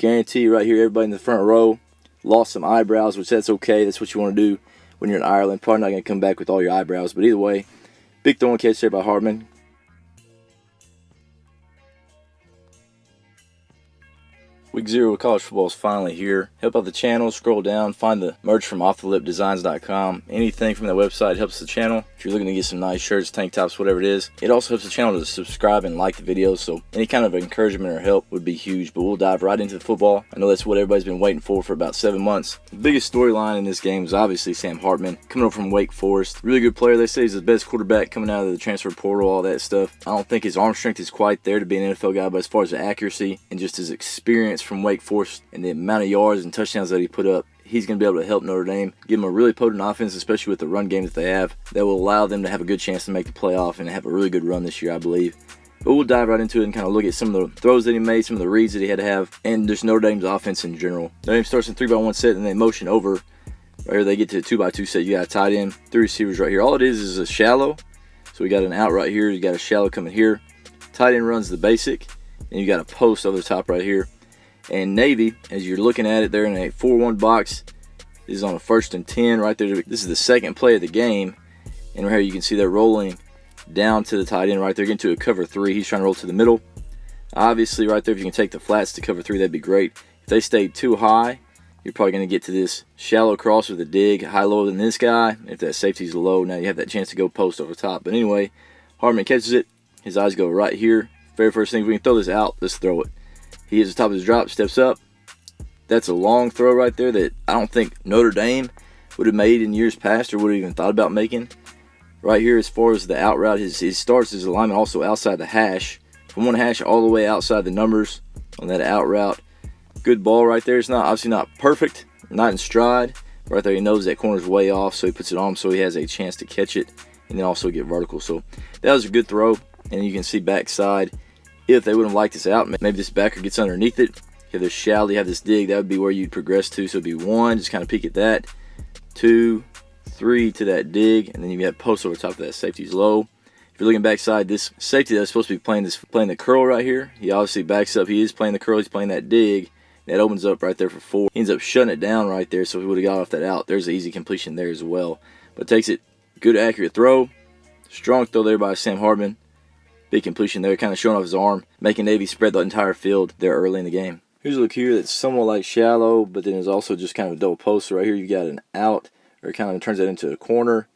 Guarantee right here, everybody in the front row lost some eyebrows, which that's okay. That's what you want to do when you're in Ireland. Probably not going to come back with all your eyebrows, but either way, big throwing catch there by Hartman. Week 0 of college football is finally here. Help out the channel, scroll down, find the merch from offthelipdesigns.com. Anything from that website helps the channel. If you're looking to get some nice shirts, tank tops, whatever it is. It also helps the channel to subscribe and like the videos, so any kind of encouragement or help would be huge. But we'll dive right into the football. I know that's what everybody's been waiting for about 7 months. The biggest storyline in this game is obviously Sam Hartman, coming over from Wake Forest. Really good player. They say he's the best quarterback coming out of the transfer portal, all that stuff. I don't think his arm strength is quite there to be an NFL guy, but as far as the accuracy and just his experience from Wake Forest and the amount of yards and touchdowns that he put up, he's going to be able to help Notre Dame, give them a really potent offense, especially with the run game that they have, that will allow them to have a good chance to make the playoff and have a really good run this year, I believe. But we'll dive right into it and kind of look at some of the throws that he made, some of the reads that he had to have, and just Notre Dame's offense in general. Notre Dame starts in 3-by-1 set and they motion over. Right here they get to a 2-by-2 set. You got a tight end, 3 receivers right here. All it is a shallow. So we got an out right here. You got a shallow coming here. Tight end runs the basic. And you got a post over the top right here. And Navy, as you're looking at it, they're in a 4-1 box. This is on a 1st and 10 right there. This is the second play of the game. And right here you can see they're rolling down to the tight end right there, getting to a cover 3. He's trying to roll to the middle. Obviously right there, if you can take the flats to cover 3, that'd be great. If they stay too high, you're probably going to get to this shallow cross with a dig, high-low than this guy. If that safety's low, now you have that chance to go post over top. But anyway, Hartman catches it. His eyes go right here. Very first thing, if we can throw this out, let's throw it. He hits the top of his drop, steps up. That's a long throw right there that I don't think Notre Dame would have made in years past or would have even thought about making. Right here, as far as the out route, his starts his alignment also outside the hash. From one hash all the way outside the numbers on that out route. Good ball right there. It's not obviously not perfect, not in stride. Right there, he knows that corner's way off, so he puts it on him so he has a chance to catch it and then also get vertical. So that was a good throw, and you can see backside. If they wouldn't have liked this out, maybe this backer gets underneath it. You have this shallow, you have this dig, that would be where you'd progress to. So it'd be 1, just kind of peek at that. 2, 3 to that dig, and then you have post over top of that. Safety's low. If you're looking backside, this safety that's supposed to be playing the curl right here, he obviously backs up. He is playing the curl, he's playing that dig. That opens up right there for 4. He ends up shutting it down right there, so if he would have got off that out, there's an easy completion there as well. But takes it, good accurate throw. Strong throw there by Sam Hartman. Big completion there, kind of showing off his arm, making Navy spread the entire field there early in the game. Here's a look here that's somewhat like shallow, but then is also just kind of a double post. So right here you got an out, or it kind of turns that into a corner.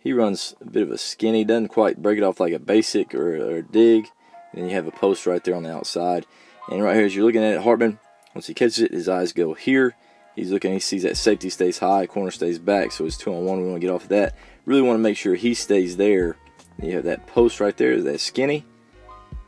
He runs a bit of a skinny, doesn't quite break it off like a basic or a dig. And then you have a post right there on the outside. And right here as you're looking at it, Hartman, once he catches it, his eyes go here. He's looking, he sees that safety stays high, corner stays back, so it's 2-on-1. We want to get off of that. Really want to make sure he stays there. You have that post right there, that skinny.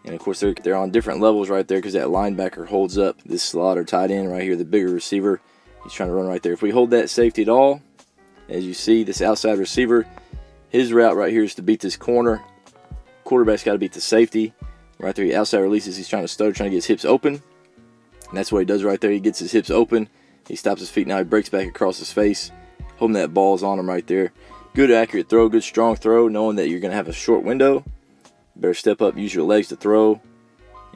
And of course they're on different levels right there because that linebacker holds up this slot or tight end right here, the bigger receiver. He's trying to run right there. If we hold that safety at all, as you see, this outside receiver, his route right here is to beat this corner. Quarterback's got to beat the safety. Right there, he outside releases. He's trying to stutter, trying to get his hips open. And that's what he does right there. He gets his hips open. He stops his feet. Now he breaks back across his face. Hoping that ball's on him right there. Good accurate throw, good strong throw, knowing that you're going to have a short window. Better step up, use your legs to throw.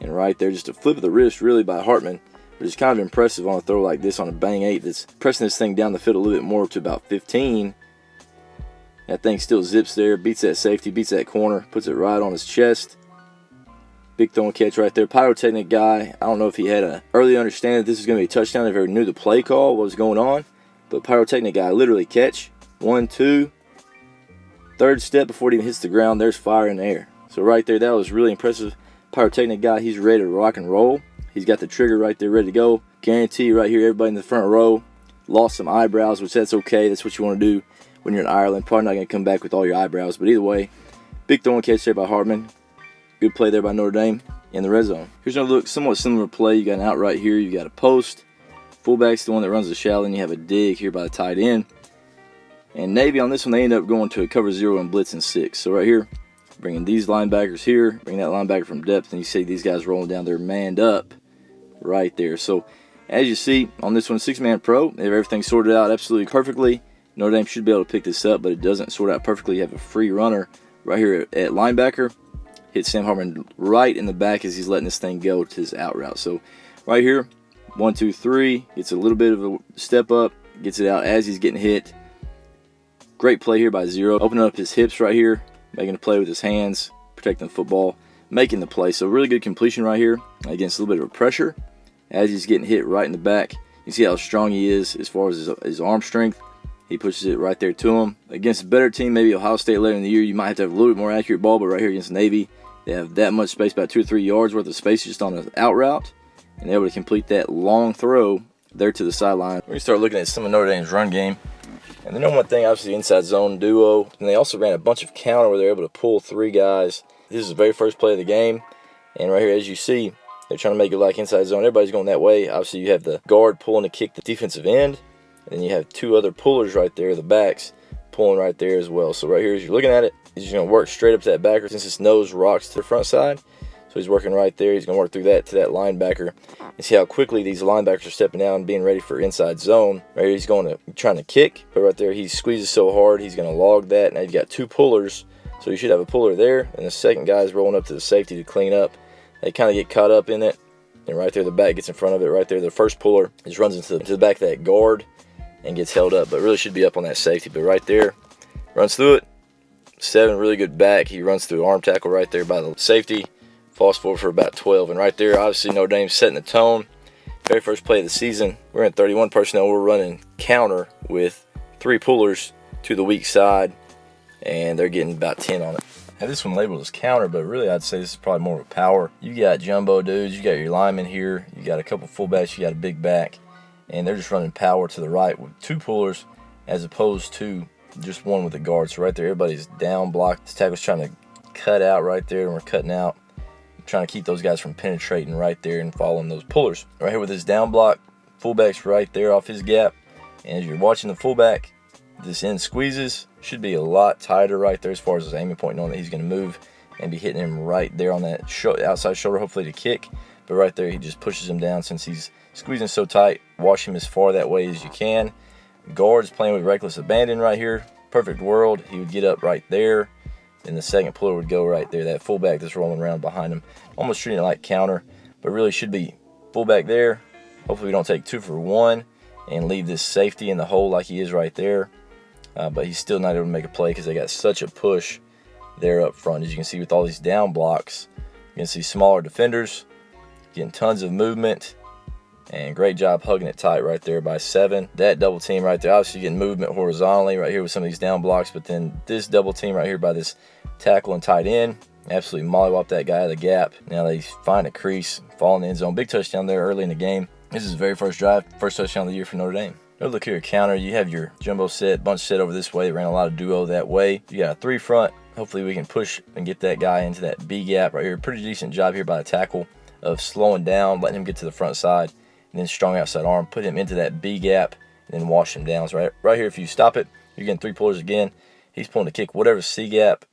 And right there, just a flip of the wrist really by Hartman. But it's kind of impressive on a throw like this on a bang 8 that's pressing this thing down the field a little bit more to about 15. That thing still zips there, beats that safety, beats that corner, puts it right on his chest. Big throwing catch right there. Pyrotechnic guy, I don't know if he had an early understanding that this was going to be a touchdown, if he knew the play call, what was going on. But Pyrotechnic guy literally catch. 1, 2. Third step before it even hits the ground, there's fire in the air. So right there, that was really impressive. Pyrotechnic guy, he's ready to rock and roll. He's got the trigger right there ready to go. Guarantee right here, everybody in the front row lost some eyebrows, which that's okay. That's what you want to do when you're in Ireland. Probably not going to come back with all your eyebrows, but either way, big throwing catch there by Hartman. Good play there by Notre Dame in the red zone. Here's another look, somewhat similar play. You got an out right here. You got a post. Fullback's the one that runs the shallow, and you have a dig here by the tight end. And Navy on this one, they end up going to a cover 0 and blitz and 6. So right here, bringing these linebackers here, bringing that linebacker from depth, and you see these guys rolling down. They're manned up right there. So as you see on this one, 6-man pro, they have everything sorted out absolutely perfectly. Notre Dame should be able to pick this up, but it doesn't sort out perfectly. You have a free runner right here at linebacker. Hit Sam Hartman right in the back as he's letting this thing go to his out route. So right here, 1, 2, 3. Gets a little bit of a step up. Gets it out as he's getting hit. Great play here by Zero. Opening up his hips right here. Making a play with his hands. Protecting the football. Making the play. So really good completion right here. Against a little bit of pressure. As he's getting hit right in the back. You see how strong he is as far as his arm strength. He pushes it right there to him. Against a better team, maybe Ohio State later in the year, you might have to have a little bit more accurate ball. But right here against Navy, they have that much space, about 2 or 3 yards worth of space just on the out route. And they're able to complete that long throw there to the sideline. We're going to start looking at some of Notre Dame's run game. And the number one thing, obviously, inside zone duo. And they also ran a bunch of counter where they're able to pull 3 guys. This is the very first play of the game. And right here, as you see, they're trying to make it like inside zone. Everybody's going that way. Obviously, you have the guard pulling to kick the defensive end. And then you have 2 other pullers right there, the backs, pulling right there as well. So right here, as you're looking at it, he's just going to work straight up to that backer since his nose rocks to the front side. So he's working right there. He's going to work through that to that linebacker. And see how quickly these linebackers are stepping down and being ready for inside zone. Right here, he's trying to kick. But right there, he squeezes so hard, he's going to log that. Now you've got 2 pullers. So you should have a puller there. And the second guy is rolling up to the safety to clean up. They kind of get caught up in it. And right there, the back gets in front of it. Right there, the first puller just runs into the back of that guard and gets held up, but really should be up on that safety. But right there, runs through it. 7, really good back. He runs through arm tackle right there by the safety. Falls forward for about 12. And right there, obviously, Notre Dame's setting the tone. Very first play of the season. We're in 31 personnel. We're running counter with 3 pullers to the weak side, and they're getting about 10 on it. Now, this one labeled as counter, but really I'd say this is probably more of a power. You got jumbo dudes. You got your linemen here. You got a couple fullbacks. You got a big back. And they're just running power to the right with 2 pullers as opposed to just 1 with the guard. So right there, everybody's down blocked. This tackle's trying to cut out right there, and we're cutting out. Trying to keep those guys from penetrating right there and following those pullers. Right here with his down block, fullback's right there off his gap. And as you're watching the fullback, this end squeezes. Should be a lot tighter right there as far as his aiming point, knowing that he's going to move and be hitting him right there on that outside shoulder, hopefully to kick. But right there, he just pushes him down since he's squeezing so tight. Wash him as far that way as you can. Guard's playing with reckless abandon right here. Perfect world. He would get up right there. And the second puller would go right there. That fullback that's rolling around behind him. Almost treating it like counter. But really should be fullback there. Hopefully we don't take 2 for 1 and leave this safety in the hole like he is right there. But he's still not able to make a play because they got such a push there up front. As you can see with all these down blocks, you can see smaller defenders getting tons of movement. And great job hugging it tight right there by 7. That double team right there, obviously getting movement horizontally right here with some of these down blocks. But then this double team right here by this tackle and tight end, absolutely mollywop that guy out of the gap. Now they find a crease, fall in the end zone. Big touchdown there early in the game. This is the very first drive, first touchdown of the year for Notre Dame. Go look here, counter. You have your jumbo set, bunch set over this way. Ran a lot of duo that way. You got a 3 front. Hopefully we can push and get that guy into that B gap right here. Pretty decent job here by the tackle of slowing down, letting him get to the front side. And then strong outside arm, put him into that B gap, and then wash him down. So right here, if you stop it, you're getting 3 pullers again. He's pulling the kick, whatever C gap.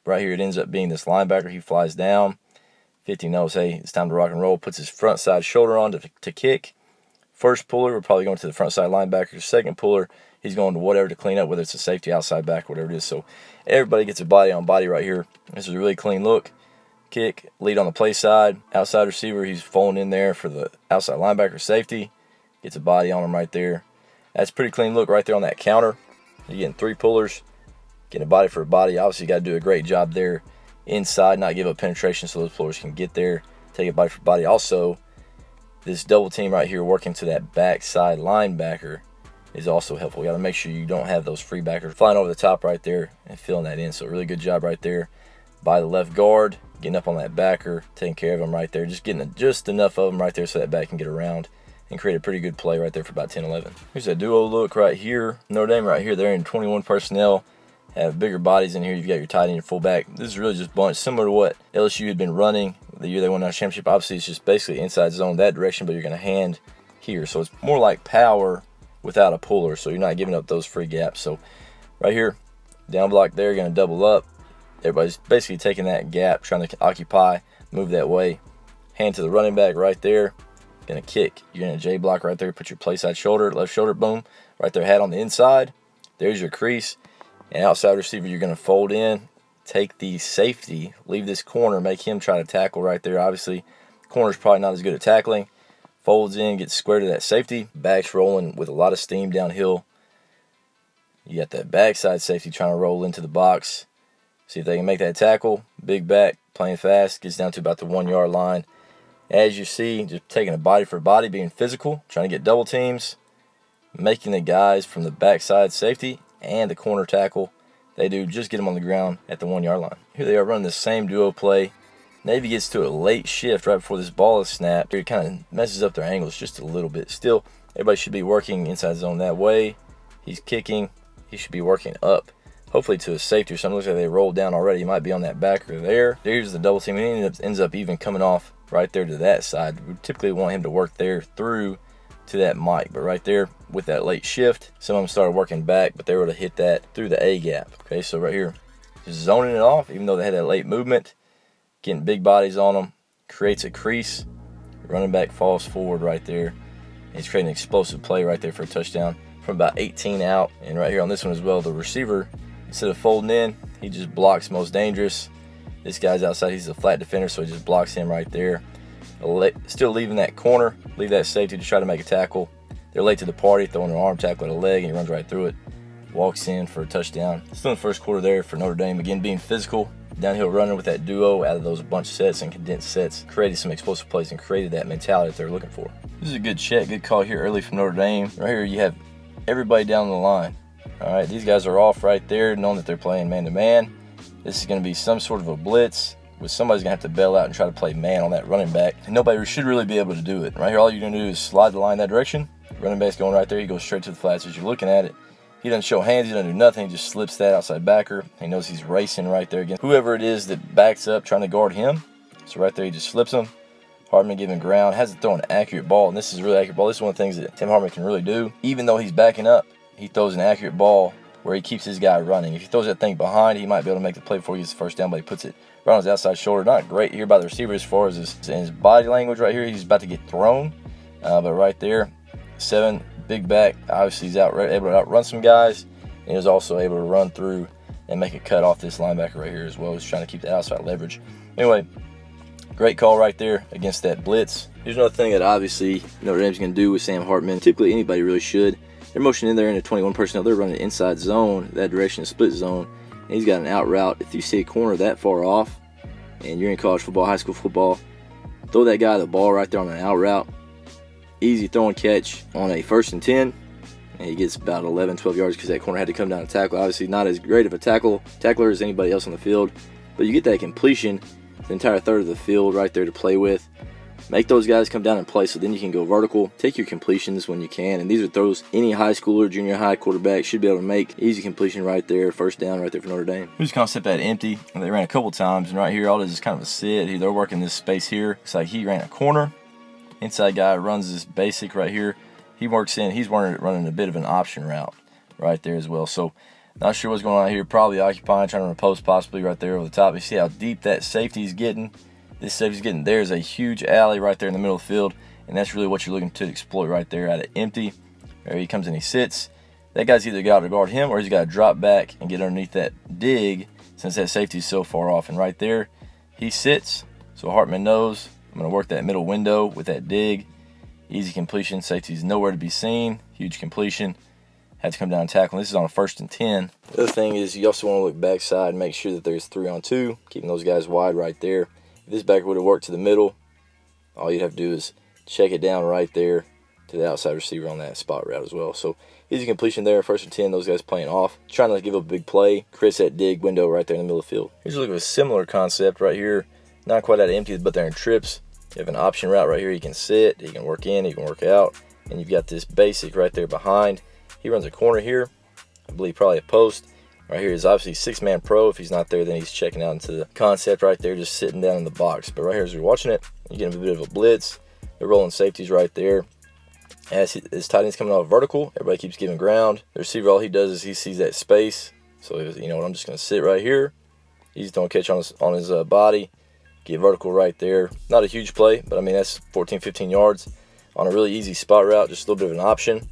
Right here, it ends up being this linebacker. He flies down. 50 knows, hey, it's time to rock and roll. Puts his front side shoulder on to kick. First puller, we're probably going to the front side linebacker. Second puller, he's going to whatever to clean up, whether it's a safety, outside back, whatever it is. So everybody gets a body on body right here. This is a really clean look. Kick, lead on the play side, outside receiver, he's falling in there for the outside linebacker safety, gets a body on him right there. That's a pretty clean look right there on that counter. You're getting 3 pullers, getting a body for a body. Obviously, you got to do a great job there inside, not give up penetration so those pullers can get there, take a body for body. Also, this double team right here working to that backside linebacker is also helpful. You got to make sure you don't have those free backers flying over the top right there and filling that in. So really good job right there by the left guard, getting up on that backer, taking care of him right there, just getting just enough of them right there so that back can get around and create a pretty good play right there for about 10-11. Here's that duo look right here. Notre Dame right here, they're in 21 personnel, have bigger bodies in here. You've got your tight end, your fullback. This is really just bunch, similar to what LSU had been running the year they won that championship. Obviously, it's just basically inside zone that direction, but you're going to hand here. So it's more like power without a puller, so you're not giving up those free gaps. So right here, down block there, going to double up. Everybody's basically taking that gap, trying to occupy, move that way. Hand to the running back right there. Going to kick. You're in a J block right there. Put your play side shoulder, left shoulder, boom. Right there, hat on the inside. There's your crease. And outside receiver, you're going to fold in. Take the safety. Leave this corner. Make him try to tackle right there. Obviously, corner's probably not as good at tackling. folds in, gets square to that safety. Back's rolling with a lot of steam downhill. You got that backside safety trying to roll into the box. See if they can make that tackle. Big back, playing fast, gets down to about the 1 yard line. As you see, just taking a body for body, being physical, trying to get double teams, making the guys from the backside safety and the corner tackle, they do just get them on the ground at the 1 yard line. Here they are running the same duo play. Navy gets to a late shift right before this ball is snapped. It kind of messes up their angles just a little bit. Still, everybody should be working inside zone that way. He's kicking. He should be working up, hopefully to a safety or something. Looks like they rolled down already. He might be on that backer there. There's the double team. He ends up even coming off right there to that side. We typically want him to work there through to that mic, but right there with that late shift, some of them started working back, but they were able to hit that through the A gap. Okay, so right here, just zoning it off, even though they had that late movement, getting big bodies on them, creates a crease. Running back falls forward right there. He's creating an explosive play right there for a touchdown from about 18 out. And right here on this one as well, the receiver, instead of folding in, he just blocks most dangerous. This guy's outside. He's a flat defender, so he just blocks him right there. Still leaving that corner, leave that safety to try to make a tackle. They're late to the party, throwing an arm tackle at a leg, and he runs right through it. Walks in for a touchdown. Still in the first quarter there for Notre Dame. Again, being physical, downhill running with that duo out of those bunch sets and condensed sets. Created some explosive plays and created that mentality that they're looking for. This is a good check, good call here early from Notre Dame. Right here you have everybody down the line. All right, these guys are off right there, knowing that they're playing man-to-man. This is going to be some sort of a blitz, where somebody's going to have to bail out and try to play man on that running back. And nobody should really be able to do it. Right here, all you're going to do is slide the line that direction. Running back's going right there. He goes straight to the flats as you're looking at it. He doesn't show hands. He doesn't do nothing. He just slips that outside backer. He knows he's racing right there against whoever it is that backs up trying to guard him. So right there, he just slips him. Hartman giving ground. Has to throw an accurate ball, and this is a really accurate ball. This is one of the things that Sam Hartman can really do. Even though he's backing up, he throws an accurate ball where he keeps his guy running. If he throws that thing behind, he might be able to make the play before he gets the first down, but he puts it right on his outside shoulder. Not great here by the receiver as far as his body language right here. He's about to get thrown, but right there, 7, big back. Obviously, he's able to outrun some guys, and he was also able to run through and make a cut off this linebacker right here as well. He's trying to keep the outside leverage. Anyway, great call right there against that blitz. Here's another thing that obviously Notre Dame's going to do with Sam Hartman. Typically, anybody really should. They're motioning in there into 21 personnel. They're running inside zone, that direction, split zone. And he's got an out route. If you see a corner that far off, and you're in college football, high school football, throw that guy the ball right there on an out route. Easy throw and catch on a 1st and 10. And he gets about 11, 12 yards because that corner had to come down and tackle. Obviously, not as great of a tackler as anybody else on the field. But you get that completion, the entire third of the field right there to play with. Make those guys come down and play so then you can go vertical. Take your completions when you can. And these are throws any high schooler, junior high quarterback should be able to make. Easy completion right there. First down right there for Notre Dame. Here's concept at empty. And they ran a couple times. And right here, all it is kind of a sit. They're working this space here. Looks like he ran a corner. Inside guy runs this basic right here. He works in. He's running a bit of an option route right there as well. So not sure what's going on here. Probably occupying, trying to run a post possibly right there over the top. You see how deep that safety's getting. This safety's getting. There's a huge alley right there in the middle of the field, and that's really what you're looking to exploit right there at an empty. There he comes and he sits. That guy's either got to guard him or he's got to drop back and get underneath that dig since that safety's so far off. And right there, he sits. So Hartman knows I'm going to work that middle window with that dig. Easy completion. Safety's nowhere to be seen. Huge completion. Had to come down and tackle. This is on a 1st and 10. The other thing is you also want to look backside and make sure that there's 3-on-2, keeping those guys wide right there. If this backer would have worked to the middle, all you'd have to do is check it down right there to the outside receiver on that spot route as well. So easy completion there, 1st and 10, those guys playing off. Trying to give up a big play, creates that dig window right there in the middle of the field. Here's a look at a similar concept right here. Not quite out of empty, but they're in trips. You have an option route right here. You can sit, you can work in, you can work out. And you've got this basic right there behind. He runs a corner here. I believe probably a post. Right here is obviously 6-man pro. If he's not there, then he's checking out into the concept right there, just sitting down in the box. But right here, as you're watching it, you get a bit of a blitz. They're rolling safeties right there. As his tight end's coming off vertical, everybody keeps giving ground. The receiver, all he does is he sees that space. So, you know what, I'm just going to sit right here. Easy throwing catch on his body. Get vertical right there. Not a huge play, but I mean, that's 14, 15 yards on a really easy spot route, just a little bit of an option.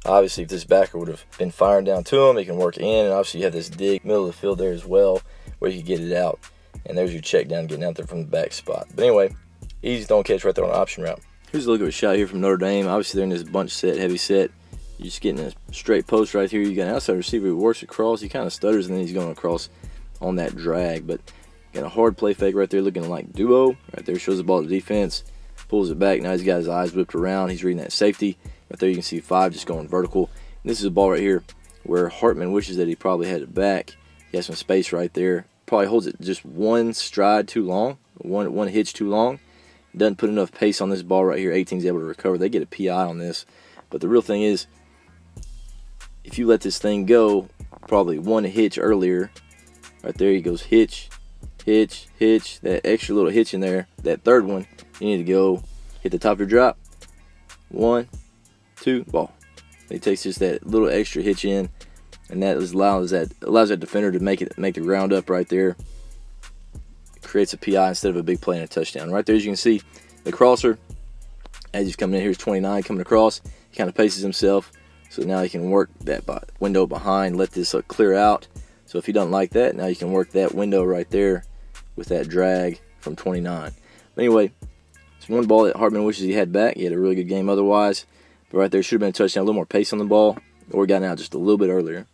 Obviously, if this backer would have been firing down to him, he can work in, and obviously you have this dig middle of the field there as well where you can get it out. And there's your check down, getting out there from the back spot. But anyway, easy throwing catch right there on the option route. Here's a look at a shot here from Notre Dame. Obviously, they're in this bunch set, heavy set. You're just getting a straight post right here. You got an outside receiver who works across. He kind of stutters, and then he's going across on that drag. But got a hard play fake right there, looking like duo. Right there, shows the ball to the defense. Pulls it back. Now he's got his eyes whipped around. He's reading that safety. Right there, you can see 5 just going vertical. And this is a ball right here where Hartman wishes that he probably had it back. He has some space right there. Probably holds it just one stride too long, one hitch too long. Doesn't put enough pace on this ball right here. 18's able to recover. They get a PI on this. But the real thing is, if you let this thing go probably one hitch earlier, right there he goes hitch, hitch, hitch, that extra little hitch in there, that third one, you need to go hit the top of your drop. 1, 2, ball. He takes just that little extra hitch in, and that allows that defender to make the ground up right there. Creates a PI instead of a big play and a touchdown. Right there, as you can see, the crosser, as he's coming in, here's 29 coming across. He kind of paces himself, so now he can work that window behind, let this clear out. So if he doesn't like that, now you can work that window right there with that drag from 29. But anyway, it's one ball that Hartman wishes he had back. He had a really good game otherwise. But right there should have been a touchdown, a little more pace on the ball, or gotten out just a little bit earlier.